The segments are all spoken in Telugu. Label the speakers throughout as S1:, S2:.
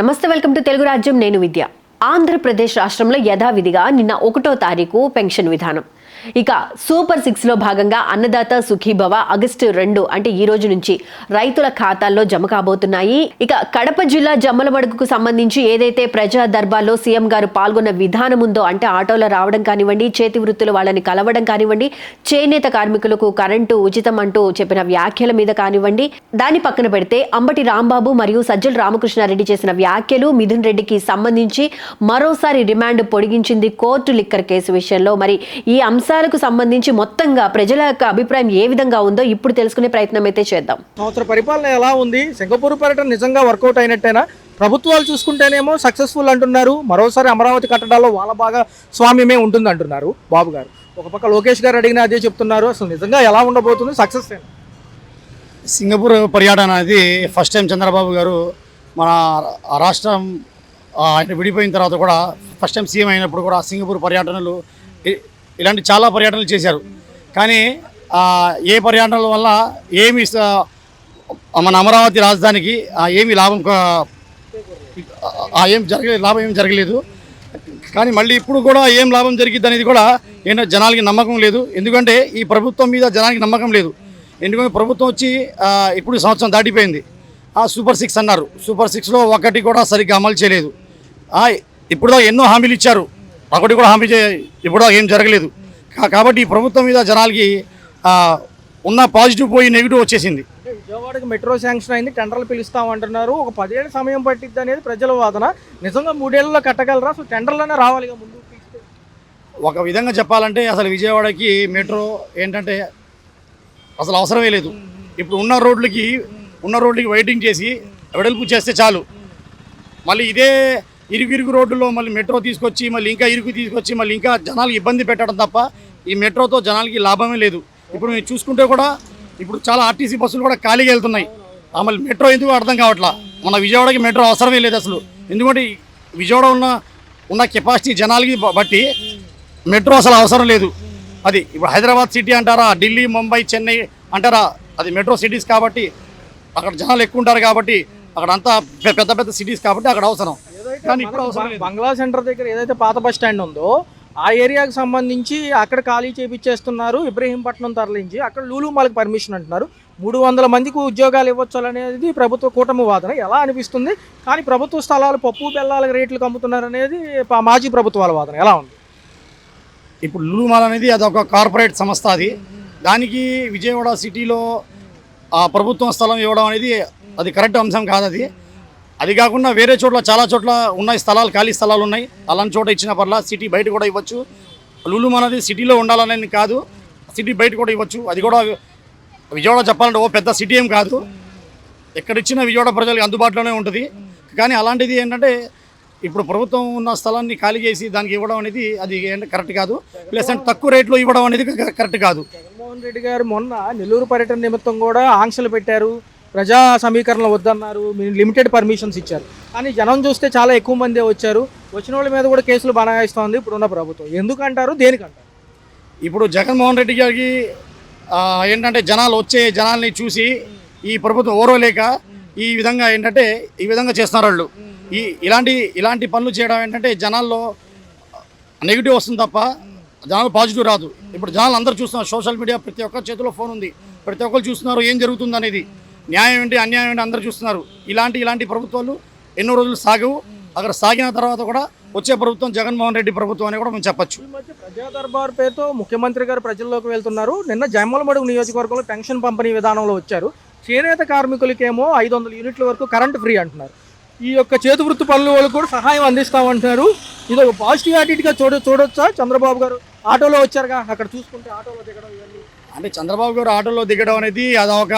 S1: నమస్తే, వెల్కమ్ టు తెలుగు రాజ్యం. నేను విద్య. ఆంధ్రప్రదేశ్ రాష్ట్రంలో యథావిధిగా నిన్న 1వ తారీఖు పెన్షన్ విధానం. ఇక సూపర్ 6లో భాగంగా అన్నదాత సుఖీభవ ఆగస్టు 2 అంటే ఈ రోజు నుంచి రైతుల ఖాతాల్లో జమ కాబోతున్నాయి. ఇక కడప జిల్లా జమ్మలమడుగుకు సంబంధించి ఏదైతే ప్రజా దర్బార్లో సీఎం గారు పాల్గొన్న విధానం ఉందో, అంటే ఆటోలో రావడం కానివ్వండి, చేతి వృత్తులు వాళ్ళని కలవడం కానివ్వండి, చేనేత కార్మికులకు కరెంటు ఉచితం అంటూ చెప్పిన వ్యాఖ్యల మీద కానివ్వండి, దాని పక్కన పెడితే అంబటి రాంబాబు మరియు సజ్జల రామకృష్ణారెడ్డి చేసిన వ్యాఖ్యలు, మిథున్ రెడ్డికి సంబంధించి మరోసారి రిమాండ్ పొడిగించింది కోర్టు లిక్కర్ కేసు విషయంలో. మరి ఈ అంశాలకు సంబంధించి మొత్తంగా ప్రజల యొక్క అభిప్రాయం ఏ విధంగా ఉందో ఇప్పుడు తెలుసుకునే ప్రయత్నం అయితే చేద్దాం.
S2: సంవత్సర పరిపాలన ఎలా ఉంది? సింగపూర్ పర్యటన నిజంగా వర్కౌట్ అయినట్టేనా? ప్రభుత్వాలు చూసుకుంటేనేమో సక్సెస్ఫుల్ అంటున్నారు, మరోసారి అమరావతి కట్టడాల్లో వాళ్ళ బాగా స్వామ్యమే ఉంటుంది అంటున్నారు బాబు గారు. ఒక పక్క లోకేష్ గారు అడిగినా అదే చెప్తున్నారు. అసలు నిజంగా ఎలా ఉండబోతుంది? సక్సెస్ అయినా
S3: సింగపూర్ పర్యటన అనేది ఫస్ట్ టైం చంద్రబాబు గారు మన రాష్ట్రం ఆయన విడిపోయిన తర్వాత కూడా ఫస్ట్ టైం సీఎం అయినప్పుడు కూడా సింగపూర్ పర్యటనలు ఇలాంటి చాలా పర్యటనలు చేశారు. కానీ ఏ పర్యటనల వల్ల ఏమి మన అమరావతి రాజధానికి ఏమి లాభం ఏం జరగలేదు. కానీ మళ్ళీ ఇప్పుడు కూడా ఏం లాభం జరిగిద్ది అనేది కూడా ఏంటో జనాలకి నమ్మకం లేదు. ఎందుకంటే ఈ ప్రభుత్వం మీద జనానికి నమ్మకం లేదు. ఎందుకంటే ప్రభుత్వం వచ్చి ఇప్పుడు సంవత్సరం దాటిపోయింది. సూపర్ 6 అన్నారు. సూపర్ 6లో ఒకటి కూడా సరిగ్గా అమలు చేయలేదు. ఇప్పుడు ఎన్నో హామీలు ఇచ్చారు, ఒకటి కూడా ఇప్పుడు ఏం జరగలేదు. కాబట్టి ఈ ప్రభుత్వం మీద జనాలకి ఉన్న పాజిటివ్ పోయి నెగిటివ్ వచ్చేసింది.
S2: విజయవాడకి మెట్రో శాంక్షన్ అయింది, టెండర్లు పిలుస్తామంటున్నారు. ఒక 10 ఏళ్ళ సమయం పట్టిద్ది అనేది ప్రజల వాదన. నిజంగా 3 ఏళ్లలో కట్టగలరా? అసలు టెండర్లోనే రావాలి ముందు.
S3: ఒక విధంగా చెప్పాలంటే అసలు విజయవాడకి మెట్రో ఏంటంటే అసలు అవసరమే లేదు. ఇప్పుడు ఉన్న రోడ్లకి వెయిటింగ్ చేసి వెడల్పు చేస్తే చాలు. మళ్ళీ ఇదే ఇరుగు రోడ్డులో మళ్ళీ మెట్రో తీసుకొచ్చి మళ్ళీ ఇంకా ఇరుగు తీసుకొచ్చి మళ్ళీ ఇంకా జనాలకి ఇబ్బంది పెట్టడం తప్ప ఈ మెట్రోతో జనాలకి లాభమే లేదు. ఇప్పుడు మేము చూసుకుంటే కూడా ఇప్పుడు చాలా ఆర్టీసీ బస్సులు కూడా ఖాళీగా వెళ్తున్నాయి. మళ్ళీ మెట్రో ఎందుకు అర్థం కావట్లా. మన విజయవాడకి మెట్రో అవసరమే లేదు అసలు. ఎందుకంటే విజయవాడ ఉన్న కెపాసిటీ జనాలకి బట్టి మెట్రో అసలు అవసరం లేదు. అది ఇప్పుడు హైదరాబాద్ సిటీ అంటారా, ఢిల్లీ, ముంబై, చెన్నై అంటారా, అది మెట్రో సిటీస్ కాబట్టి అక్కడ జనాలు ఎక్కువ ఉంటారు. కాబట్టి అక్కడ అంతా పెద్ద పెద్ద సిటీస్ కాబట్టి అక్కడ అవసరం. కానీ ఇప్పుడు అవసరం లేదు.
S2: బంగ్లా సెంటర్ దగ్గర ఏదైతే పాత బస్ స్టాండ్ ఉందో ఆ ఏరియాకి సంబంధించి అక్కడ ఖాళీ చేపించేస్తున్నారు. ఇబ్రహీంపట్నం తరలించి అక్కడ లూలు మాల్కి పర్మిషన్ అంటున్నారు. 300 మందికి ఉద్యోగాలు ఇవ్వచ్చు అనేది ప్రభుత్వ కూటమి వాదన. ఎలా అనిపిస్తుంది? కానీ ప్రభుత్వ స్థలాలు పప్పు బెల్లాల రేట్లకు అమ్ముతున్నారు అనేది మాజీ ప్రభుత్వాల వాదన. ఎలా ఉంది?
S3: ఇప్పుడు లూలు మాల్ అనేది అదొక కార్పొరేట్ సంస్థ. దానికి విజయవాడ సిటీలో ప్రభుత్వం స్థలం ఇవ్వడం అనేది అది కరెక్ట్ అంశం కాదు. అది కాకుండా వేరే చోట్ల చాలా చోట్ల ఉన్నాయి స్థలాలు, ఖాళీ స్థలాలు ఉన్నాయి. అలాంటి చోట ఇచ్చిన పర్లా సిటీ బయట కూడా ఇవ్వచ్చు. లూలు మాల్ అనేది సిటీలో ఉండాలనేది కాదు, సిటీ బయట కూడా ఇవ్వచ్చు. అది కూడా విజయవాడ చెప్పాలంటే పెద్ద సిటీ ఏం కాదు. ఎక్కడిచ్చినా విజయవాడ ప్రజలకు అందుబాటులోనే ఉంటుంది. కానీ అలాంటిది ఏంటంటే ఇప్పుడు ప్రభుత్వం ఉన్న స్థలాన్ని ఖాళీ చేసి దానికి ఇవ్వడం అనేది అది కరెక్ట్ కాదు. ప్లస్ అంటే తక్కువ రేట్లో ఇవ్వడం అనేది కరెక్ట్ కాదు.
S2: జగన్మోహన్ రెడ్డి గారు మొన్న నెల్లూరు పర్యటన నిమిత్తం కూడా ఆంక్షలు పెట్టారు, ప్రజా సమీకరణలు వద్దన్నారు, లిమిటెడ్ పర్మిషన్స్ ఇచ్చారు. కానీ జనం చూస్తే చాలా ఎక్కువ మందే వచ్చారు. వచ్చిన వాళ్ళ మీద కూడా కేసులు బనాయిస్తోంది ఇప్పుడున్న ప్రభుత్వం. ఎందుకంటారు, దేనికంటారు?
S3: ఇప్పుడు జగన్మోహన్ రెడ్డి గారికి ఏంటంటే జనాల్ని చూసి ఈ ప్రభుత్వం ఓరవలేక ఈ విధంగా చేస్తున్నారు వాళ్ళు. ఇలాంటి పనులు చేయడం ఏంటంటే జనాల్లో నెగిటివ్ వస్తుంది తప్ప జనాలు పాజిటివ్ రాదు. ఇప్పుడు జనాలు అందరూ చూస్తున్నారు, సోషల్ మీడియా ప్రతి ఒక్కరి చేతిలో ఫోన్ ఉంది, ప్రతి ఒక్కరు చూస్తున్నారు ఏం జరుగుతుంది అనేది, న్యాయం ఏంటి అన్యాయం ఏంటి అందరూ చూస్తున్నారు. ఇలాంటి ప్రభుత్వాలు ఎన్నో రోజులు సాగవు. అక్కడ సాగిన తర్వాత కూడా వచ్చే ప్రభుత్వం జగన్మోహన్ రెడ్డి ప్రభుత్వం అని కూడా మేము చెప్పచ్చు.
S2: ఈ మధ్య ప్రజా దర్బార్ పేరుతో ముఖ్యమంత్రి గారు ప్రజల్లోకి వెళ్తున్నారు. నిన్న జమ్మలమడుగు నియోజకవర్గంలో పెన్షన్ పంపిణీ విధానంలో వచ్చారు. చేనేత కార్మికులకేమో 500 యూనిట్ల వరకు కరెంటు ఫ్రీ అంటున్నారు. ఈ యొక్క చేతి వృత్తి పనుల వాళ్ళు కూడా సహాయం అందిస్తామంటున్నారు. ఇది ఒక పాజిటివ్ యాటిట్యూడ్గా చూడొచ్చా? చంద్రబాబు గారు ఆటోలో వచ్చారుగా, అక్కడ చూసుకుంటే ఆటోలో దిగడం ఇవన్నీ
S3: అంటే చంద్రబాబు గారు ఆటోలో దిగడం అనేది అదొక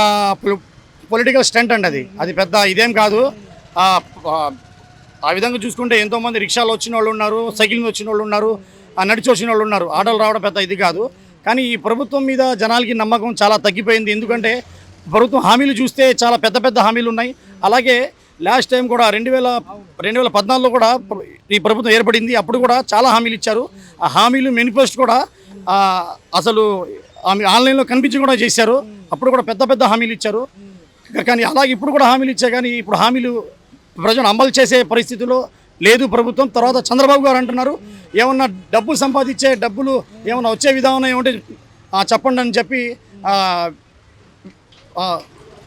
S3: పొలిటికల్ స్టంట్ అండి. అది పెద్ద ఇదేం కాదు. ఆ విధంగా చూసుకుంటే ఎంతోమంది రిక్షాలు వచ్చిన వాళ్ళు ఉన్నారు, సైకిల్ వచ్చిన వాళ్ళు ఉన్నారు, నడిచి వచ్చిన వాళ్ళు ఉన్నారు. ఆటోలు రావడం పెద్ద ఇది కాదు. కానీ ఈ ప్రభుత్వం మీద జనాలకి నమ్మకం చాలా తగ్గిపోయింది. ఎందుకంటే ప్రభుత్వం హామీలు చూస్తే చాలా పెద్ద హామీలు ఉన్నాయి. అలాగే లాస్ట్ టైం కూడా 2014లో కూడా ఈ ప్రభుత్వం ఏర్పడింది. అప్పుడు కూడా చాలా హామీలు ఇచ్చారు. ఆ హామీలు మేనిఫెస్టో కూడా అసలు ఆన్లైన్లో కనిపించి కూడా చేశారు. అప్పుడు కూడా పెద్ద హామీలు ఇచ్చారు. కానీ అలాగే ఇప్పుడు కూడా హామీలు ఇచ్చా. కానీ ఇప్పుడు హామీలు ప్రజలు అమలు చేసే పరిస్థితిలో లేదు ప్రభుత్వం. తర్వాత చంద్రబాబు గారు అంటున్నారు ఏమన్నా డబ్బు సంపాదించే డబ్బులు ఏమన్నా వచ్చే విధానం ఏమంటే చెప్పండి అని చెప్పి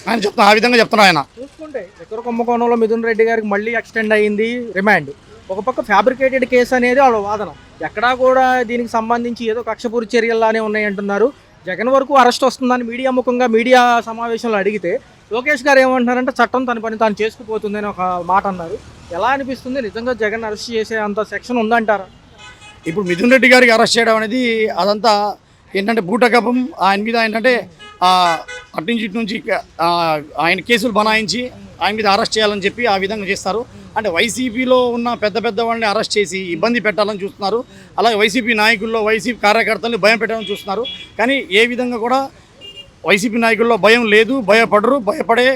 S3: ఆయన చెప్తున్నా, ఆ విధంగా చెప్తున్నారు ఆయన.
S2: చూసుకుంటే లిక్కర్ కుంభకోణంలో మిథున్ రెడ్డి గారికి మళ్ళీ ఎక్స్టెండ్ అయ్యింది రిమాండ్. ఒక పక్క ఫ్యాబ్రికేటెడ్ కేసు అనేది వాళ్ళ వాదన. ఎక్కడా కూడా దీనికి సంబంధించి ఏదో కక్షపూర్తి చర్యల్లానే ఉన్నాయంటున్నారు. జగన్ వరకు అరెస్ట్ వస్తుందని మీడియా ముఖంగా మీడియా సమావేశంలో అడిగితే లోకేష్ గారు ఏమంటున్నారంటే చట్టం తన పని తాను చేసుకుపోతుందని ఒక మాట అన్నారు. ఎలా అనిపిస్తుంది? నిజంగా జగన్ అరెస్ట్ చేసే అంత సెక్షన్ ఉందంటారా?
S3: ఇప్పుడు మిథున్ రెడ్డి గారికి అరెస్ట్ చేయడం అనేది అదంతా ఏంటంటే బూటకపం. ఆయన మీద ఏంటంటే అట్నుంచి ఇటు నుంచి ఆయన కేసులు బనాయించి ఆయన మీద అరెస్ట్ చేయాలని చెప్పి ఆ విధంగా చేస్తారు. అంటే వైసీపీలో ఉన్న పెద్ద పెద్ద వాళ్ళని అరెస్ట్ చేసి ఇబ్బంది పెట్టాలని చూస్తున్నారు. అలాగే వైసీపీ నాయకుల్లో వైసీపీ కార్యకర్తల్ని భయం పెట్టాలని చూస్తున్నారు. కానీ ఏ విధంగా కూడా వైసీపీ నాయకుల్లో భయం లేదు, భయపడరు. భయపడే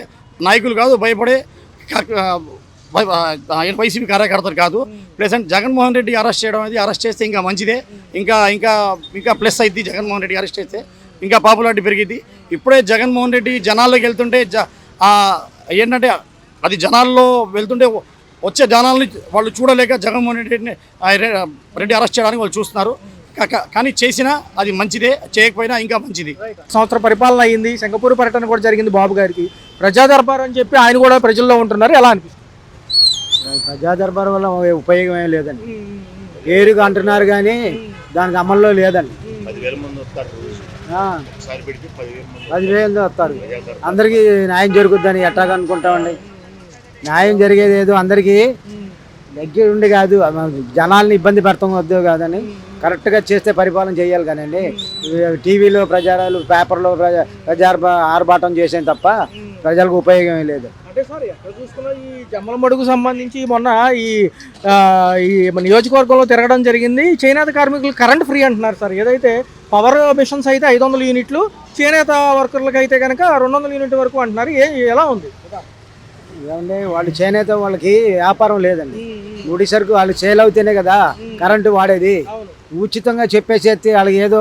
S3: నాయకులు కాదు, భయపడే వైసీపీ కార్యకర్తలు కాదు. ప్రెసెంట్ జగన్మోహన్ రెడ్డి అరెస్ట్ చేయడం అనేది అరెస్ట్ చేస్తే ఇంకా మంచిదే. ఇంకా ఇంకా ఇంకా ప్లస్ అయింది. జగన్మోహన్ రెడ్డి అరెస్ట్ చేస్తే ఇంకా పాపులారిటీ పెరిగింది. ఇప్పుడే జగన్మోహన్ రెడ్డి జనాల్లోకి వెళ్తుంటే ఏంటంటే అది జనాల్లో వెళ్తుంటే వచ్చే జనాల్ని వాళ్ళు చూడలేక జగన్మోహన్ రెడ్డి అరెస్ట్ చేయడానికి వాళ్ళు చూస్తున్నారు. కానీ చేసినా అది మంచిదే, చేయకపోయినా ఇంకా మంచిది.
S2: సంవత్సర పరిపాలన అయింది, సింగపూర్ పర్యటన కూడా జరిగింది బాబు గారికి. ప్రజా దర్బార్ అని చెప్పి ఆయన కూడా ప్రజల్లో ఉంటున్నారు. ఎలా అనిపిస్తుంది?
S4: ప్రజా దర్బార్ వల్ల ఉపయోగం ఏం లేదండి. పేరుగా అంటున్నారు కానీ దానికి అమల్లో లేదండి. 10,000 వస్తారు. అందరికీ న్యాయం జరుగుద్దని ఎట్టాగా అనుకుంటామండి? న్యాయం జరిగేది ఏదో అందరికీ దగ్గర ఉండి కాదు, జనాల్ని ఇబ్బంది పెడతాం వద్దు కాదని కరెక్ట్గా చేస్తే పరిపాలన చేయాలి కానండి. టీవీలో ప్రచారాలు, పేపర్లో ఆర్భాటం చేసేది తప్ప ప్రజలకు ఉపయోగం లేదు.
S2: అంటే సార్ ఎక్కడ చూసుకున్నా ఈ జమ్మలమడుగు సంబంధించి మొన్న ఈ నియోజకవర్గంలో తిరగడం జరిగింది. చేనేత కార్మికులు కరెంట్ ఫ్రీ అంటున్నారు సార్. ఏదైతే పవర్ మిషన్స్ అయితే 500 యూనిట్లు, చేనేత వర్కర్లకు అయితే కనుక 200 యూనిట్ వరకు అంటున్నారు. ఎలా ఉంది?
S4: ఏమంటే వాళ్ళు చేనేత వాళ్ళకి వ్యాపారం లేదండి. ముడి సరుకు వాళ్ళు సేల్ అవుతేనే కదా కరెంటు వాడేది. ఉచితంగా చెప్పేసేస్తే వాళ్ళకి ఏదో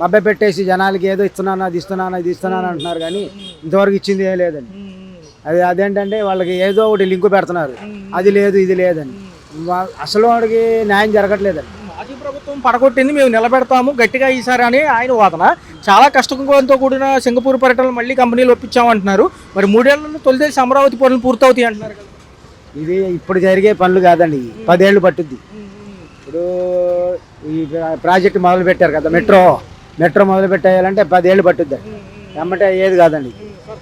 S4: మభ్య పెట్టేసి జనాలకి ఏదో ఇస్తున్నాను, అది ఇస్తున్నాను, ఇది ఇస్తున్నాను అంటున్నారు. కానీ ఇంతవరకు ఇచ్చింది ఏం లేదండి. అదేంటంటే వాళ్ళకి ఏదో ఒకటి లింకు పెడుతున్నారు, అది లేదు ఇది లేదని. అసలు వాడికి న్యాయం జరగట్లేదండి.
S2: మాజీ ప్రభుత్వం పడగొట్టింది, మేము నిలబెడతాము గట్టిగా ఈసారి అని ఆయన వాదన. చాలా కష్టంతో కూడిన సింగపూర్ పర్యటనలు మళ్ళీ కంపెనీలు ఒప్పించామంటున్నారు. మరి 3 ఏళ్లలో తొలిదేసి అమరావతి పనులు పూర్తవుతాయి అంటున్నారు కదా.
S4: ఇది ఇప్పుడు జరిగే పనులు కాదండి, 10 ఏళ్ళు పట్టుద్ది. ఇప్పుడు ఈ ప్రాజెక్ట్ మొదలు పెట్టారు కదా, మెట్రో మొదలు పెట్టేయాలంటే 10 ఏళ్ళు పట్టుద్ది. ఎమ్మటే ఏది కాదండి.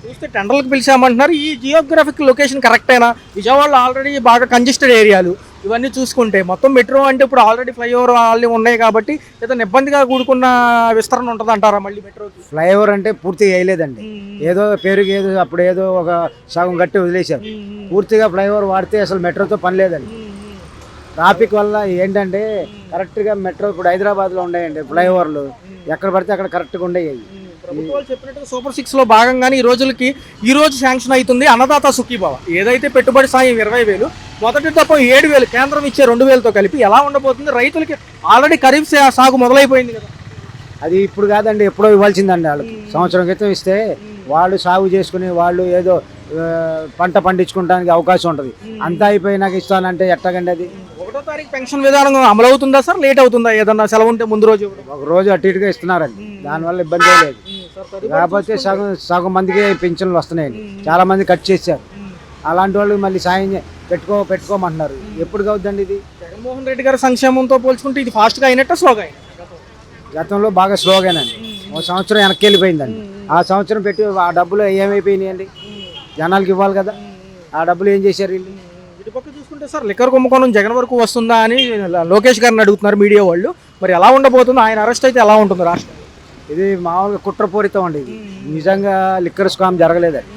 S2: చూస్తే టెండర్లకు పిలిచామంటున్నారు. ఈ జియోగ్రఫిక్ లొకేషన్ కరెక్టేనా? విజయవాడలో ఆల్రెడీ బాగా కంజెస్టెడ్ ఏరియాలు ఇవన్నీ చూసుకుంటే మొత్తం మెట్రో అంటే ఇప్పుడు ఆల్రెడీ ఫ్లైఓవర్ ఆల్రెడీ ఉన్నాయి కాబట్టి ఏదైనా ఇబ్బందిగా కూడుకున్న విస్తరణ ఉంటుంది అంటారా మళ్ళీ మెట్రోకి?
S4: ఫ్లైఓవర్ అంటే పూర్తిగా వేయలేదండి. ఏదో పేరుకి ఏదో అప్పుడు ఏదో ఒక సగం కట్టి వదిలేశారు. పూర్తిగా ఫ్లైఓవర్ వాడితే అసలు మెట్రోతో పని లేదండి. ట్రాఫిక్ వల్ల ఏంటంటే కరెక్ట్గా మెట్రో ఇప్పుడు హైదరాబాద్లో ఉన్నాయండి ఫ్లైఓవర్లు, ఎక్కడ పడితే అక్కడ కరెక్ట్గా ఉండేవి.
S2: ప్రభుత్వాలు చెప్పినట్టుగా సూపర్ 6లో భాగంగానే ఈ రోజు శాంక్షన్ అవుతుంది అన్నదాత సుఖీభవ. ఏదైతే పెట్టుబడి సాయం 20,000, మొదటి దప్ప 7,000 కేంద్రం ఇచ్చే 2,000తో కలిపి ఎలా ఉండబోతుంది? రైతులకి ఆల్రెడీ ఖరీఫ్ సాగు మొదలైపోయింది కదా.
S4: అది ఇప్పుడు కాదండి, ఎప్పుడో ఇవ్వాల్సిందండి. వాళ్ళకి సంవత్సరం క్రితం ఇస్తే వాళ్ళు సాగు చేసుకుని వాళ్ళు ఏదో పంట పండించుకోవడానికి అవకాశం ఉంటుంది. అంతా అయిపోయినాక ఇస్తానంటే ఎట్టగండి అది?
S2: 1వ తారీఖు పెన్షన్ విధానం అమలు అవుతుందా సార్? లేట్ అవుతుందా? ఏదన్నా సెలవు ఉంటే ముందు రోజు
S4: ఒక రోజు అటు ఇటుగా ఇస్తున్నారండి. దానివల్ల ఇబ్బంది లేదు. కాకపోతే సగం మందికి పింఛన్లు వస్తున్నాయండి. చాలా మంది కట్ చేశారు. అలాంటి వాళ్ళు మళ్ళీ సాయం పెట్టుకోమంటున్నారు. ఎప్పుడు అవుద్దండి ఇది?
S2: జగన్మోహన్ రెడ్డి గారి సంక్షేమంతో పోల్చుకుంటే ఇది ఫాస్ట్గా అయినట్టు స్లోగా అయినట్టు?
S4: గతంలో బాగా స్లోగానండి. ఒక సంవత్సరం వెనక్కి వెళ్ళిపోయిందండి. ఆ సంవత్సరం పెట్టి ఆ డబ్బులు ఏమైపోయినాయండి? జనాలకి ఇవ్వాలి కదా, ఆ డబ్బులు ఏం చేశారు వీళ్ళు?
S2: ఇటుపక్క చూసుకుంటే సార్ లిక్కర్ కుంభకోణం జగన్ వరకు వస్తుందా అని లోకేష్ గారిని అడుగుతున్నారు మీడియా వాళ్ళు. మరి ఎలా ఉండబోతుందో? ఆయన అరెస్ట్ అయితే ఎలా ఉంటుంది రాష్ట్రం?
S4: ఇది మామూలుగా కుట్రపూరితం అండి. ఇది నిజంగా లిక్కర్ స్కామ్ జరగలేదండి.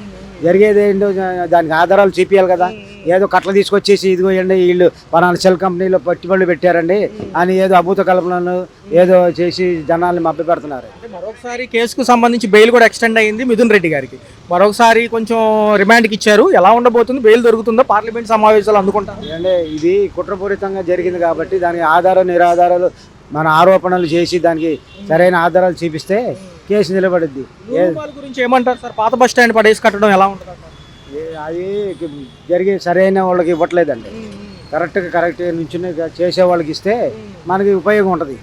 S4: జరిగేది ఏంటో దానికి ఆధారాలు చూపించాలి కదా. ఏదో కట్టలు తీసుకొచ్చేసి ఇదిగో అండి వీళ్ళు పలానా సెల్ కంపెనీలో పెట్టుబడులు పెట్టారండి అని ఏదో అభూత కల్పనలు ఏదో చేసి జనాల్ని మభ్య పెడుతున్నారు.
S2: మరొకసారి కేసుకు సంబంధించి బెయిల్ కూడా ఎక్స్టెండ్ అయ్యింది మిథున్ రెడ్డి గారికి. మరొకసారి కొంచెం రిమాండ్కి ఇచ్చారు. ఎలా ఉండబోతుంది? బెయిల్ దొరుకుతుందో? పార్లమెంట్ సమావేశాలు అందుకుంటారు
S4: అంటే ఇది కుట్రపూరితంగా జరిగింది కాబట్టి దానికి ఆధార నిరాధారాలు మన ఆరోపణలు చేసి దానికి సరైన ఆధారాలు చూపిస్తే కేసు నిలబడుద్ది.
S2: గురించి ఏమంటారు సార్? పాత బస్ స్టాండ్ పడేసి కట్టడం ఎలా ఉంటుంది?
S4: అది జరిగి సరైన వాళ్ళకి ఇవ్వట్లేదండి. కరెక్ట్ నుంచి చేసే వాళ్ళకి ఇస్తే మనకి ఉపయోగం ఉంటుంది.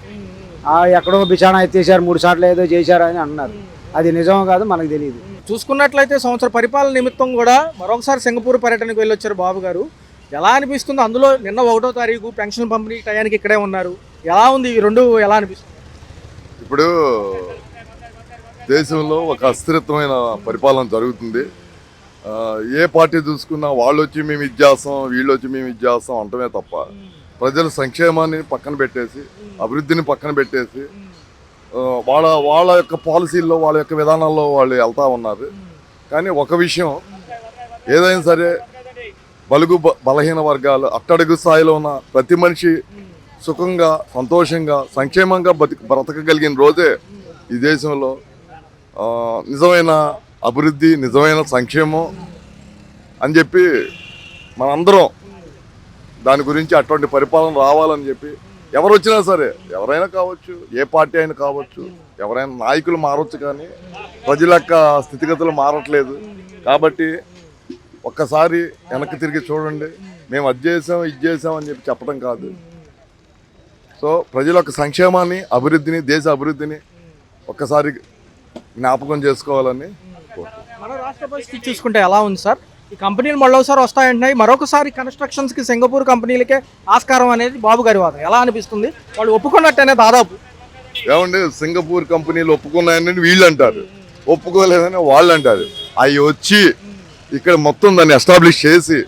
S4: ఎక్కడో బిచానా ఎత్తేసారు 3 సార్లు ఏదో చేశారు అని అన్నారు. అది నిజం కాదు, మనకు తెలియదు.
S2: చూసుకున్నట్లయితే సంవత్సర పరిపాలన నిమిత్తం కూడా మరొకసారి సింగపూర్ పర్యటనకు వెళ్ళొచ్చారు బాబు గారు. ఎలా అనిపిస్తుంది? అందులో నిన్న 1వ తారీఖు పెన్షన్ పంపిణీ టయానికి ఇక్కడే ఉన్నారు. ఎలా ఉంది ఈ రెండు? ఎలా అనిపిస్తుంది?
S5: ఇప్పుడు దేశంలో ఒక అస్థిరత్వమైన పరిపాలన జరుగుతుంది. ఏ పార్టీ చూసుకున్నా వాళ్ళు వచ్చి మేము ఇది చేస్తాం, వీళ్ళు వచ్చి మేము ఇది చేస్తాం అంటమే తప్ప ప్రజల సంక్షేమాన్ని పక్కన పెట్టేసి, అభివృద్ధిని పక్కన పెట్టేసి వాళ్ళ యొక్క పాలసీల్లో, వాళ్ళ యొక్క విధానాల్లో వాళ్ళు వెళ్తూ ఉన్నారు. కానీ ఒక విషయం, ఏదైనా సరే బలహీన వర్గాలు, అట్టడుగు స్థాయిలో ఉన్న ప్రతి మనిషి సుఖంగా, సంతోషంగా, సంక్షేమంగా బ్రతకగలిగిన రోజే ఈ దేశంలో నిజమైన అభివృద్ధి, నిజమైన సంక్షేమం అని చెప్పి మనందరం దాని గురించి అటువంటి పరిపాలన రావాలని చెప్పి ఎవరు వచ్చినా సరే, ఎవరైనా కావచ్చు, ఏ పార్టీ అయినా కావచ్చు, ఎవరైనా నాయకులు మారవచ్చు, కానీ ప్రజల యొక్క స్థితిగతులు మారట్లేదు. కాబట్టి ఒక్కసారి వెనక్కి తిరిగి చూడండి. మేము అది చేసాం, ఇది చేసాం అని చెప్పి చెప్పడం కాదు. సో ప్రజల యొక్క సంక్షేమాన్ని, అభివృద్ధిని, దేశ అభివృద్ధిని ఒక్కసారి జ్ఞాపకం చేసుకోవాలని కోరుతున్నాను.
S2: మన రాష్ట్ర పరిస్థితి చూసుకుంటే ఎలా ఉంది సార్? ఈ కంపెనీలు మళ్ళీసారి వస్తాయంటున్నాయి. మరొకసారి కన్స్ట్రక్షన్స్కి సింగపూర్ కంపెనీలకే ఆస్కారం అనేది బాబు గారి వాదన. ఎలా అనిపిస్తుంది? వాళ్ళు ఒప్పుకున్నట్టేనే దాదాపు.
S5: ఏమండి, సింగపూర్ కంపెనీలు ఒప్పుకున్నాయని వీళ్ళు అంటారు, ఒప్పుకోలేదని వాళ్ళు అంటారు. అవి వచ్చి ఇక్కడ మొత్తం దాన్ని ఎస్టాబ్లిష్ చేసి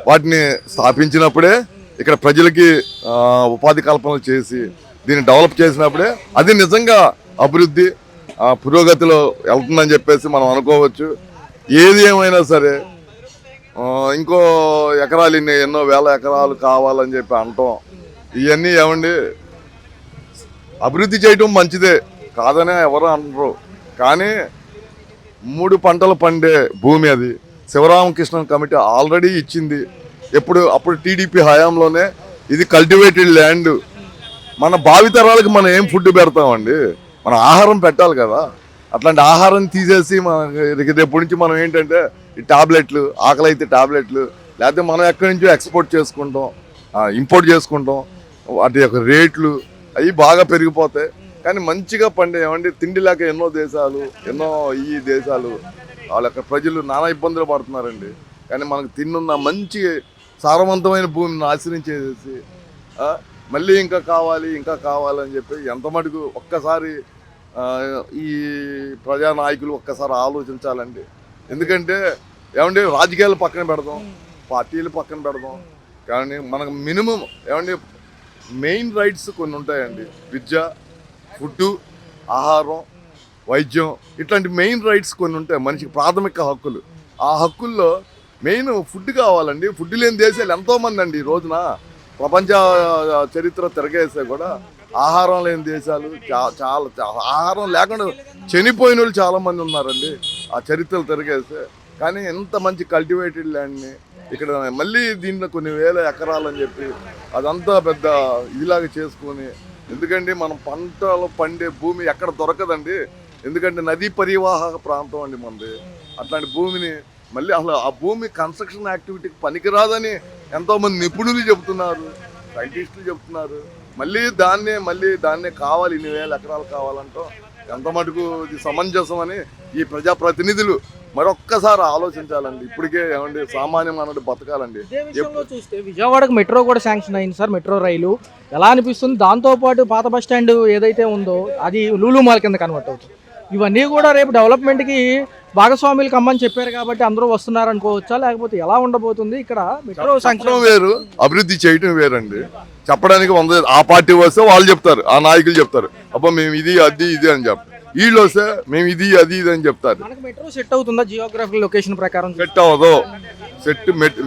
S5: వాటిని స్థాపించినప్పుడే, ఇక్కడ ప్రజలకి ఉపాధి కల్పనలు చేసి దీన్ని డెవలప్ చేసినప్పుడే అది నిజంగా అభివృద్ధి, పురోగతిలో వెళ్తుందని చెప్పేసి మనం అనుకోవచ్చు. ఏది ఏమైనా సరే ఇంకో ఎకరాలు ఎన్నో వేల ఎకరాలు కావాలని చెప్పి అంటాం. ఇవన్నీ ఏమండి, అభివృద్ధి చేయటం మంచిదే కాదనే ఎవరు అనరు. కానీ 3 పంటలు పండే భూమి అది శివరామకృష్ణన్ కమిటీ ఆల్రెడీ ఇచ్చింది. అప్పుడు టీడీపీ హయాంలోనే ఇది కల్టివేటెడ్ ల్యాండ్. మన భావితరాలకు మనం ఏం ఫుడ్ పెడతామండి? మనం ఆహారం పెట్టాలి కదా. అట్లాంటి ఆహారం తీసేసి మనకి రేపు నుంచి మనం ఏంటంటే ఈ టాబ్లెట్లు, ఆకలి అయితే టాబ్లెట్లు, లేకపోతే మనం ఎక్కడి నుంచో ఎక్స్పోర్ట్ చేసుకుంటాం, ఇంపోర్ట్ చేసుకుంటాం. వాటి యొక్క రేట్లు అవి బాగా పెరిగిపోతాయి. కానీ మంచిగా పండే ఏమంటే తిండి లేక ఎన్నో ఈ దేశాలు వాళ్ళ యొక్క ప్రజలు నానా ఇబ్బందులు పడుతున్నారండి. కానీ మనకు తిన్నున్న మంచి సారవంతమైన భూమిని నాశనం చేసేసి మళ్ళీ ఇంకా కావాలని చెప్పి ఎంత మటుకు ఒక్కసారి ఈ ప్రజానాయకులు ఒక్కసారి ఆలోచించాలండి. ఎందుకంటే ఏమంటే రాజకీయాలు పక్కన పెడదాం, పార్టీలు పక్కన పెడదాం, కానీ మనకు మినిమం ఏమంటే మెయిన్ రైట్స్ కొన్ని ఉంటాయండి. విద్య, ఫుడ్డు, ఆహారం, వైద్యం, ఇట్లాంటి మెయిన్ రైట్స్ కొన్ని ఉంటాయి. మనిషికి ప్రాథమిక హక్కులు. ఆ హక్కుల్లో మెయిన్ ఫుడ్ కావాలండి. ఫుడ్ లేని దేశాలు ఎంతోమంది అండి. ఈ రోజున ప్రపంచ చరిత్ర తిరగేస్తే కూడా ఆహారం లేని దేశాలు చాలా ఆహారం లేకుండా చనిపోయిన వాళ్ళు చాలామంది ఉన్నారండి ఆ చరిత్రలు తిరగేస్తే. కానీ ఎంత మంచి కల్టివేటెడ్ ల్యాండ్ని ఇక్కడ మళ్ళీ దీంట్లో కొన్ని వేల ఎకరాలని చెప్పి అదంతా పెద్ద ఇదిలాగా చేసుకొని, ఎందుకంటే మనం పంటలు పండే భూమి ఎక్కడ దొరకదండి. ఎందుకంటే నదీ పరివాహక ప్రాంతం అండి మనది. అట్లాంటి భూమిని మళ్ళీ అసలు ఆ భూమి కన్స్ట్రక్షన్ యాక్టివిటీకి పనికిరాదని ఎంతోమంది నిపుణులు చెబుతున్నారు, సైంటిస్టులు చెబుతున్నారు. మళ్ళీ దాన్నే కావాలి, ఇన్ని వేల ఎకరాలు కావాలంటాం. ఎంత మటుకు ఇది సమంజసం అని ఈ ప్రజాప్రతినిధులు మరొక్కసారి ఆలోచించాలండి. ఇప్పటికే ఏమండి సామాన్యం అన్నట్టు బతకాలండి.
S2: చూస్తే విజయవాడకు మెట్రో కూడా శాంక్షన్ అయింది సార్, మెట్రో రైలు. ఎలా అనిపిస్తుంది? దాంతోపాటు పాత బస్ స్టాండ్ ఏదైతే ఉందో అది లూలు మాల్ కింద కన్వర్ట్ అవుతుంది. ఇవన్నీ కూడా రేపు డెవలప్మెంట్కి భాగస్వాములు కమ్మని చెప్పారు కాబట్టి అందరూ వస్తున్నారు అనుకోవచ్చా, లేకపోతే ఎలా ఉండబోతుంది? ఇక్కడ మెట్రో
S5: శాంక్షన్ వేరు, అభివృద్ధి చేయటం వేరండి. చెప్పడానికి ఆ పార్టీ వస్తే వాళ్ళు చెప్తారు, ఆ నాయకులు చెప్తారు అబ్బా మేము ఇది అని చెప్తారు. వీళ్ళు వస్తే మేము ఇది అని చెప్తారు.
S2: మెట్రో సెట్ అవుతుందా? జియోగ్రఫికల్ లొకేషన్ ప్రకారం
S5: సెట్ అవ్వదు.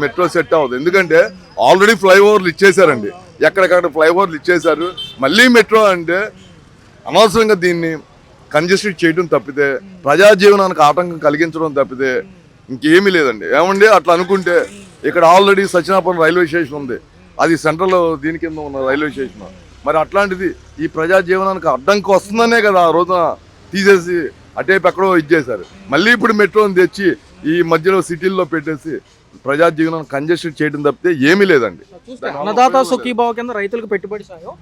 S5: మెట్రో సెట్ అవ్వదు. ఎందుకంటే ఆల్రెడీ ఫ్లైఓవర్లు ఇచ్చేసారండి. ఎక్కడికక్కడ ఫ్లైఓవర్లు ఇచ్చేసారు. మళ్ళీ మెట్రో అంటే అనవసరంగా దీన్ని కంజెస్టెడ్ చేయడం తప్పితే, ప్రజాజీవనానికి ఆటంకం కలిగించడం తప్పితే ఇంకేమీ లేదండి. ఏమండి అట్లా అనుకుంటే ఇక్కడ ఆల్రెడీ సత్యనాపురం రైల్వే స్టేషన్ ఉంది, అది సెంట్రల్ దీని కింద ఉన్న రైల్వే స్టేషన్. మరి అట్లాంటిది ఈ ప్రజాజీవనానికి అడ్డంకి వస్తుందనే కదా ఆ రోజున తీసేసి అటేపు ఎక్కడో ఇచ్చేశారు. మళ్ళీ ఇప్పుడు మెట్రోని తెచ్చి ఈ మధ్యలో సిటీల్లో పెట్టేసి ప్రజా జీవనం కంజెస్టెడ్ చేయడం తప్పితే ఏమీ లేదండి.
S2: చూస్తే అన్నదాత సుఖీభావ కింద రైతులకు పెట్టుబడి సాయం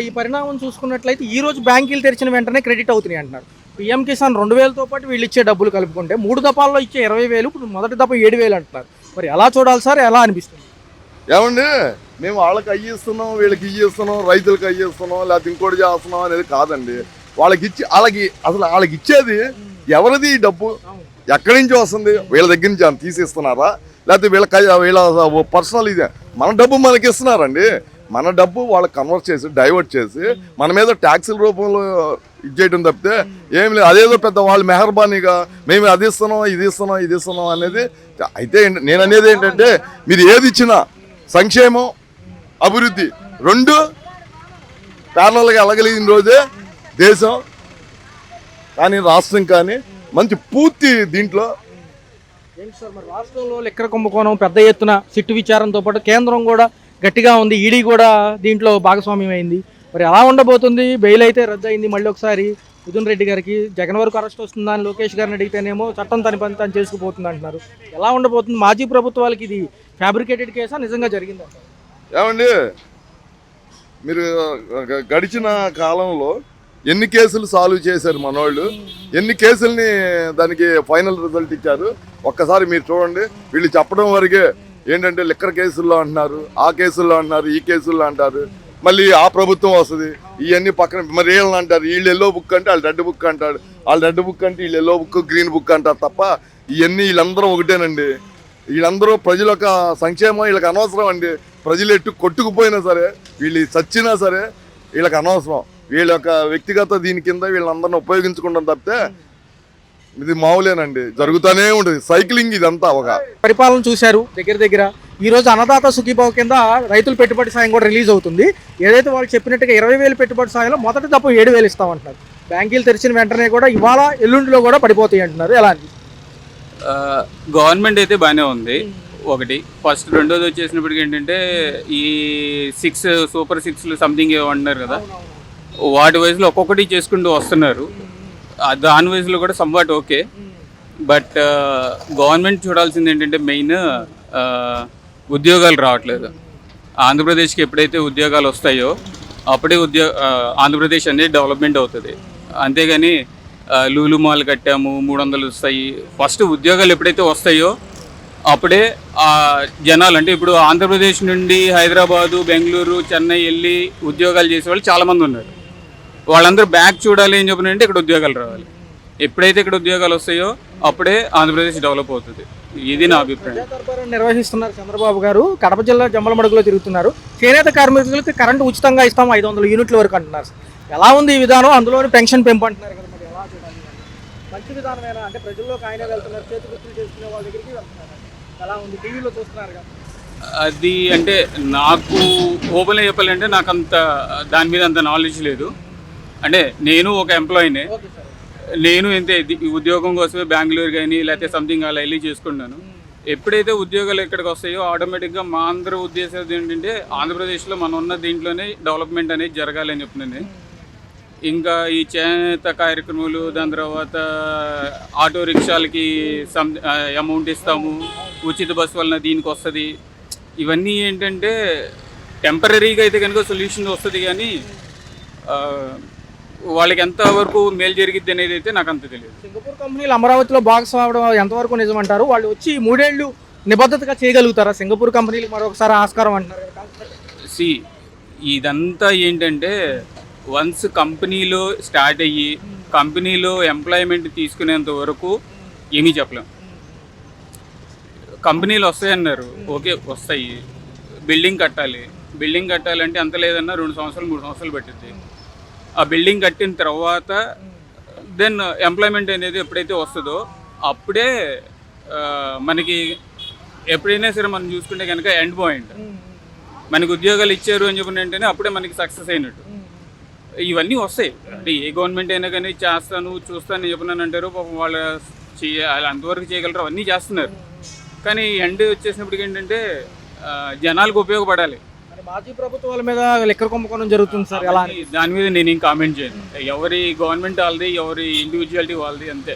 S2: ఈ పరిణామం చూసుకున్నట్లయితే ఈ రోజు బ్యాంకులు తెరిచిన వెంటనే క్రెడిట్ అవుతున్నాయి అంటున్నారు. పిఎం కిసాన్ 2,000తో పాటు వీళ్ళు ఇచ్చే డబ్బులు కలుపుకుంటే 3 దఫాల్లో ఇచ్చే 20,000 ఇప్పుడు మొదటి దఫా 7,000 అంటున్నారు. మరి ఎలా చూడాలి సార్, ఎలా అనిపిస్తుంది?
S5: ఏమండి మేము వాళ్ళకి అయ్యిస్తున్నాం, వీళ్ళకి ఇస్తున్నాం, రైతులకు అయ్యిస్తున్నాం, లేకపోతే ఇంకోటి చేస్తున్నాం అనేది కాదండి. వాళ్ళకి ఇచ్చేది ఎవరిది ఈ డబ్బు? ఎక్కడి నుంచి వస్తుంది? వీళ్ళ దగ్గర నుంచి ఏమైనా తీసిస్తున్నారా, లేకపోతే వీళ్ళ పర్సనల్ ఇదే? మన డబ్బు మనకి ఇస్తున్నారండి. మన డబ్బు వాళ్ళకి కన్వర్ట్ చేసి డైవర్ట్ చేసి మన మీద ట్యాక్సుల రూపంలో ఇచ్చేయడం తప్పితే ఏం లేదు. అదేదో పెద్ద వాళ్ళు మెహర్బానీగా మేము అది ఇస్తున్నాం, ఇది ఇస్తున్నాం అనేది అయితే. నేను అనేది ఏంటంటే మీరు ఏది ఇచ్చినా సంక్షేమం అభివృద్ధి 2 ప్యారలల్గా వెళ్ళగలిగిన రోజే దేశం కానీ రాష్ట్రం కానీ మంచి పూర్తి దీంట్లో.
S2: ఏంటి సార్ మరి రాష్ట్రంలో లిక్కర్ కుంభకోణం పెద్ద ఎత్తున సిట్టు విచారంతో పాటు కేంద్రం కూడా గట్టిగా ఉంది, ఈడీ కూడా దీంట్లో భాగస్వామ్యం అయింది. మరి ఎలా ఉండబోతుంది? బెయిల్ అయితే రద్దు అయింది, మళ్ళీ ఒకసారి మిథున్ రెడ్డి గారికి జగన్ వరకు అరెస్ట్ వస్తుందా అని లోకేష్ గారిని అడిగితేనేమో చట్టం తన పని తను చేసుకుపోతుంది అంటున్నారు. ఎలా ఉండబోతుంది? మాజీ ప్రభుత్వాలకి ఇది ఫ్యాబ్రికేటెడ్ కేసా, నిజంగా జరిగిందంట?
S5: ఏమండి మీరు గడిచిన కాలంలో ఎన్ని కేసులు సాల్వ్ చేశారు మనోళ్ళు, ఎన్ని కేసుల్ని దానికి ఫైనల్ రిజల్ట్ ఇచ్చారు ఒక్కసారి మీరు చూడండి. వీళ్ళు చెప్పడం వరకే ఏంటంటే లిక్కర్ కేసుల్లో అంటున్నారు, ఆ కేసుల్లో అంటున్నారు, ఈ కేసుల్లో అంటారు. మళ్ళీ ఆ ప్రభుత్వం వస్తుంది, ఇవన్నీ పక్కన మరి వీళ్ళని అంటారు. వీళ్ళు ఎల్లో బుక్ అంటే వాళ్ళు రెడ్ బుక్ అంటారు, వాళ్ళు రెడ్ బుక్ అంటే వీళ్ళు ఎల్లో బుక్ గ్రీన్ బుక్ అంటారు తప్ప ఇవన్నీ వీళ్ళందరూ ఒకటేనండి. వీళ్ళందరూ ప్రజల యొక్క సంక్షేమం వీళ్ళకి అనవసరం అండి. ప్రజలు ఎట్టు కొట్టుకుపోయినా సరే, వీళ్ళు చచ్చినా సరే వీళ్ళకి అనవసరం. వీళ్ళ యొక్క వ్యక్తిగత దీని కింద వీళ్ళందరిని ఉపయోగించుకుంటాం తప్పితే ఇది మామూలేనండి, జరుగుతూనే ఉంటుంది సైక్లింగ్ ఇదంతా. ఒక
S2: పరిపాలన చూశారు దగ్గర ఈ రోజు అన్నదాత సుఖీభావ కింద రైతుల పెట్టుబడి సాయం కూడా రిలీజ్ అవుతుంది. ఏదైతే వాళ్ళు చెప్పినట్టుగా 20,000 పెట్టుబడి సాయంలో మొదటి దఫా 7,000 ఇస్తామంటున్నారు. బ్యాంకులు తెరిచిన వెంటనే కూడా ఇవాళ ఎల్లుండిలో కూడా పడిపోతాయి అంటున్నారు. ఎలా అనిపిస్తుంది?
S6: గవర్నమెంట్ అయితే బాగానే ఉంది ఒకటి. ఫస్ట్ రెండోది వచ్చేసినప్పటికి ఏంటంటే ఈ 6 సూపర్ 6 సంథింగ్ ఏమంటున్నారు కదా, వాటి వయసులో ఒక్కొక్కటి చేసుకుంటూ వస్తున్నారు. దాని వయసులో కూడా సంవాట్ ఓకే. బట్ గవర్నమెంట్ చూడాల్సింది ఏంటంటే మెయిన్ ఉద్యోగాలు రావట్లేదు. ఆంధ్రప్రదేశ్కి ఎప్పుడైతే ఉద్యోగాలు వస్తాయో అప్పుడే ఆంధ్రప్రదేశ్ అనేది డెవలప్మెంట్ అవుతుంది. అంతేగాని లూలు మాల్ కట్టాము 300 వస్తాయి. ఫస్ట్ ఉద్యోగాలు ఎప్పుడైతే వస్తాయో అప్పుడే జనాలు, అంటే ఇప్పుడు ఆంధ్రప్రదేశ్ నుండి హైదరాబాదు, బెంగళూరు, చెన్నై వెళ్ళి ఉద్యోగాలు చేసే వాళ్ళు చాలామంది ఉన్నారు. వాళ్ళందరూ బ్యాక్ చూడాలి అని చెప్పినంటే ఇక్కడ ఉద్యోగాలు రావాలి. ఎప్పుడైతే ఇక్కడ ఉద్యోగాలు వస్తాయో అప్పుడే ఆంధ్రప్రదేశ్ డెవలప్ అవుతుంది. ఇది నా అభిప్రాయం.
S2: నిర్వహిస్తున్నారు చంద్రబాబు గారు. కడప జిల్లా జమ్మలమడుగులో తిరుగుతున్నారు. చేనేత కార్మికులకి కరెంటు ఉచితంగా ఇస్తాం 500 యూనిట్ల వరకు అంటున్నారు. ఎలా ఉంది ఈ విధానం? అందులోని పెన్షన్ పెంపు అంటున్నారు కదా, మరి ఎలా చూడాలి? మంచి విధానమేనా? అంటే ప్రజల్లోకి ఆయన వెళ్తున్నారు, చేతి వృత్తులు చేసుకునే వాళ్ళ దగ్గరికి వెళ్తున్నారు. ఎలా ఉంది? టీవీలో చూస్తున్నారు కదా.
S6: అది అంటే నాకు ఓపెన్గా చెప్పాలంటే నాకు అంత దాని మీద అంత నాలెడ్జ్ లేదు. అంటే నేను ఒక ఎంప్లాయీనే. నేను ఎంత ఉద్యోగం కోసమే బెంగళూరు కానీ లేకపోతే సంథింగ్ అలా వెళ్ళి చేసుకుంటాను. ఎప్పుడైతే ఉద్యోగాలు ఇక్కడికి వస్తాయో ఆటోమేటిక్గా మా అందరూ ఉద్దేశం ఏంటంటే ఆంధ్రప్రదేశ్లో మనం ఉన్న దీంట్లోనే డెవలప్మెంట్ అనేది జరగాలని చెప్తున్నాను. ఇంకా ఈ చేనేత కార్యక్రమాలు, దాని తర్వాత ఆటో రిక్షాలకి అమౌంట్ ఇస్తాము, ఉచిత బస్సు వలన దీనికి వస్తుంది. ఇవన్నీ ఏంటంటే టెంపరీగా అయితే కనుక సొల్యూషన్ వస్తుంది, కానీ వాళ్ళకి ఎంతవరకు మేలు జరిగిద్ది అనేది అయితే నాకు అంత తెలియదు.
S2: సింగపూర్ కంపెనీలు అమరావతిలో భాగస్వామ్యం ఎంతవరకు నిజమంటారు? వాళ్ళు వచ్చి 3 ఏళ్ళు నిబద్ధతగా చేయగలుగుతారా? సింగపూర్ కంపెనీలకు మరొకసారి ఆస్కారం అంటున్నారు.
S6: ఇదంతా ఏంటంటే వన్స్ కంపెనీలో స్టార్ట్ అయ్యి కంపెనీలో ఎంప్లాయ్మెంట్ తీసుకునేంత వరకు ఏమీ చెప్పలేం. కంపెనీలు వస్తాయన్నారు, ఓకే వస్తాయి. బిల్డింగ్ కట్టాలంటే అంత లేదన్నా 2 సంవత్సరాలు 3 సంవత్సరాలు పట్టింది. ఆ బిల్డింగ్ కట్టిన తర్వాత దెన్ ఎంప్లాయ్మెంట్ అనేది ఎప్పుడైతే వస్తుందో అప్పుడే మనకి ఎప్పుడైనా సరే మనం చూసుకుంటే కనుక ఎండ్ పాయింట్ మనకి ఉద్యోగాలు ఇచ్చారు అని చెప్పిన వెంటనే అప్పుడే మనకి సక్సెస్ అయినట్టు. ఇవన్నీ వస్తాయి. అంటే ఏ గవర్నమెంట్ అయినా కానీ చూస్తాను చెప్పినాను అంటారు. పాపం వాళ్ళు అంతవరకు చేయగలరు, అవన్నీ చేస్తున్నారు. కానీ ఎండ్ వచ్చేసినప్పటికి ఏంటంటే జనాలకు ఉపయోగపడాలి.
S2: మాజీ ప్రభుత్వాల మీద లిక్కర్ కుంభకోణం జరుగుతుంది సార్, ఎలా?
S6: దాని మీద నేను ఏం కామెంట్ చేయను. ఎవరి గవర్నమెంట్ వాళ్ళది, ఎవరి ఇండివిజువాలిటీ వాళ్ళది, అంతే.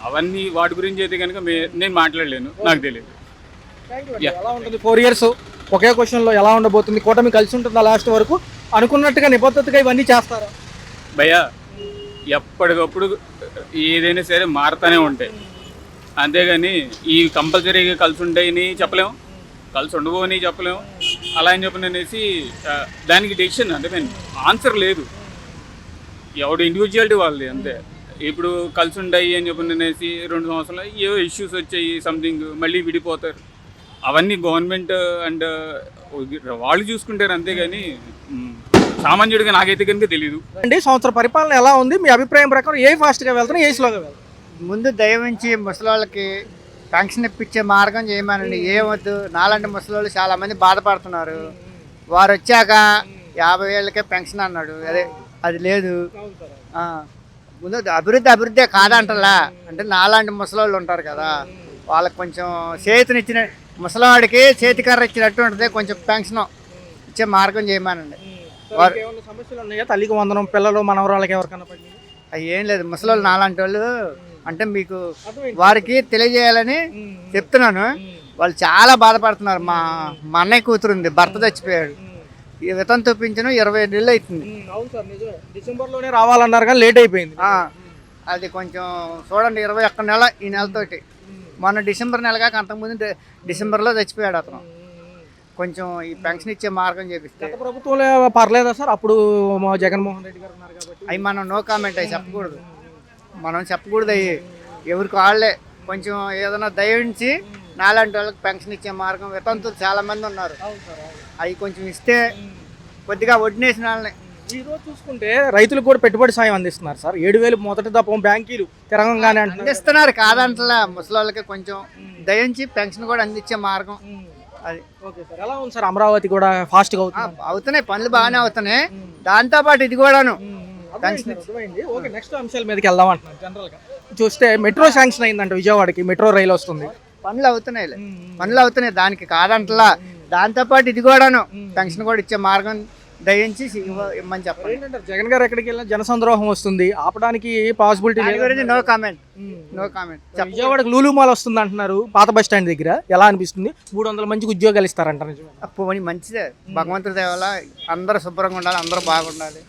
S6: అవన్నీ వాటి గురించి అయితే కనుక నేను మాట్లాడలేను, నాకు తెలియదు.
S2: ఎలా ఉంటుంది 4 years ఒకే క్వశ్చన్లో ఎలా ఉండబోతుంది? కూటమి కలిసి ఉంటుందా లాస్ట్ వరకు? అనుకున్నట్టుగా నిబద్ధతగా ఇవన్నీ చేస్తారా?
S6: భయ్యా ఎప్పటికప్పుడు ఏదైనా సరే మారుతూనే ఉంటాయి, అంతేగాని ఈ కంపల్సరీగా కలిసి ఉంటాయని చెప్పలేము, కలిసి ఉండబోని చెప్పలేము. అలా అని చెప్పిన అనేసి దానికి డెసిషన్ అంటే నేను ఆన్సర్ లేదు, ఎవడు ఇండివిజువాలిటీ వాళ్ళది అంతే. ఇప్పుడు కలిసి ఉంటాయి అని చెప్పిన అనేసి 2 సంవత్సరాలు ఏవో ఇష్యూస్ వచ్చాయి, సంథింగ్ మళ్ళీ విడిపోతారు. అవన్నీ గవర్నమెంట్ అండ్ వాళ్ళు చూసుకుంటారు అంతేగాని సామాన్యుడిగా నాకైతే కనుక తెలీదు.
S2: అండి, సంవత్సర పరిపాలన ఎలా ఉంది? మీ అభిప్రాయం ప్రకారం ఏ ఫాస్ట్గా వెళ్తారు, ఏ స్లోగా వెళ్తారు?
S7: ముందు దయవించి ముసలోళ్ళకి పెన్షన్ ఇప్పించే మార్గం చేయమనండి. ఏమొద్దు, నాలాంటి ముసలోళ్ళు చాలామంది బాధపడుతున్నారు. వారు వచ్చాక 50 ఏళ్ళకే పెన్షన్ అన్నాడు, అదే అది లేదు. ముందు అభివృద్ధి కాదంటలా, అంటే నాలాంటి ముసలోళ్ళు ఉంటారు కదా, వాళ్ళకి కొంచెం చేతినిచ్చిన ముసలివాడికి చేతికర్ర ఇచ్చినట్టు ఉంటుంది, కొంచెం పెన్షన్ ఇచ్చే మార్గం చేయమనండి.
S2: ఏమైనా సమస్యలు ఉన్నాయా? తల్లికి వందనం, పిల్లలు మనవరాళ్ళకి ఎవరికన్నా పడింది?
S7: అవి ఏం లేదు, ముసలోళ్ళు నాలాంటి వాళ్ళు అంటే మీకు వారికి తెలియజేయాలని చెప్తున్నాను. వాళ్ళు చాలా బాధపడుతున్నారు. మా అన్నయ్య కూతురు ఉంది, భర్త చచ్చిపోయాడు, ఈ వితంతు పింఛను 20 నెలలు అవుతుంది.
S2: అవును సార్, నిజమే. డిసెంబర్లోనే రావాలన్నారు కానీ లేట్ అయిపోయింది.
S7: అది కొంచెం చూడండి, 21 నెల ఈ నెలతోటి. మొన్న డిసెంబర్ నెల కాక అంతకుముందు డిసెంబర్లో చచ్చిపోయాడు అతను. కొంచెం ఈ పెన్షన్ ఇచ్చే మార్గం చేపిస్తే.
S2: గత ప్రభుత్వంలో పర్లేదా సార్? అప్పుడు మా జగన్మోహన్ రెడ్డి గారు ఉన్నారు కాబట్టి
S7: అవి మనం నో కామెంట్, అవి చెప్పకూడదు, మనం చెప్పకూడదు. అవి ఎవరికి వాళ్ళే కొంచెం ఏదైనా దయించి నాలాంటి వాళ్ళకి పెన్షన్ ఇచ్చే మార్గం. వితంతులు చాలామంది ఉన్నారు, అవి కొంచెం ఇస్తే కొద్దిగా వడ్డేసిన వాళ్ళని.
S2: ఈ రోజు చూసుకుంటే రైతులకు కూడా పెట్టుబడి సాయం అందిస్తున్నారు సార్. 7,000 మొదటి దప్పం బ్యాంకీలు తిరగంగానే
S7: అందిస్తున్నారు కాదంటలా. ముసలి కొంచెం దయించి పెన్షన్ కూడా అందించే మార్గం అది.
S2: ఓకే సార్, ఎలా ఉంది సార్? అమరావతి కూడా ఫాస్ట్గా
S7: అవుతున్నాయి, పనులు బాగానే అవుతున్నాయి. దాంతోపాటు ఇది కూడాను
S2: ఓకే, నెక్స్ట్ అంశాల మీదకి వెళ్దాం అంటున్నారు. జనరల్గా చూస్తే మెట్రో శాంక్షన్ అయిందంట, విజయవాడకి మెట్రో రైలు వస్తుంది.
S7: పనులు అవుతున్నాయి, దానికి కాదంటలా. దాంతోపాటు ఇది కూడాను పెన్షన్ కూడా ఇచ్చే మార్గం దయించి ఇమ్మని చెప్పాలి.
S2: ఏంటంటే జగన్ గారు ఎక్కడికి వెళ్ళినా జనసంద్రోహం వస్తుంది, ఆపడానికి పాసిబిలిటీ
S7: గురించి నో కామెంట్.
S2: విజయవాడకి లూలు మాల్ వస్తుంది అంటున్నారు, పాత బస్ స్టాండ్ దగ్గర. ఎలా అనిపిస్తుంది? 300 మందికి ఉద్యోగాలు ఇస్తారంట.
S7: పోనీ మంచిదే, భగవంతుడి దయ వల్ల అందరూ శుభ్రంగా ఉండాలి, అందరూ బాగుండాలి.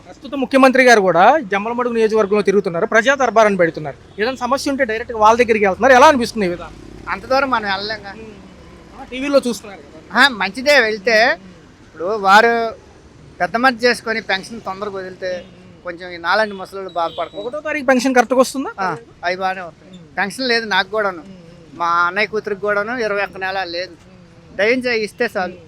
S2: ప్రస్తుత ముఖ్యమంత్రి గారు కూడా జమ్మలమడుగు నియోజకవర్గంలో తిరుగుతున్నారు, ప్రజా దర్బారాన్ని పెడుతున్నారు. ఏదైనా సమస్య ఉంటే డైరెక్ట్గా వాళ్ళ దగ్గరికి వెళ్తున్నారు. ఎలా అనిపిస్తుంది ఈ విధానం?
S7: అంత దూరం మనం వెళ్ళలేక
S2: టీవీలో చూస్తున్నారు.
S7: మంచిదే వెళ్తే. ఇప్పుడు వారు పెద్ద మంది చేసుకొని పెన్షన్ తొందరగా వదిలితే కొంచెం ఈ నాలాంటి ముసలు బాధపడుతుంది.
S2: 1వ తారీఖు పెన్షన్ కరెక్ట్గా వస్తుందా?
S7: అవి బాగానే వస్తాయి. పెన్షన్ లేదు నాకు కూడాను, మా అన్నయ్య కూతురికి కూడాను 21 నెల లేదు. దయించి ఇస్తే చాలు.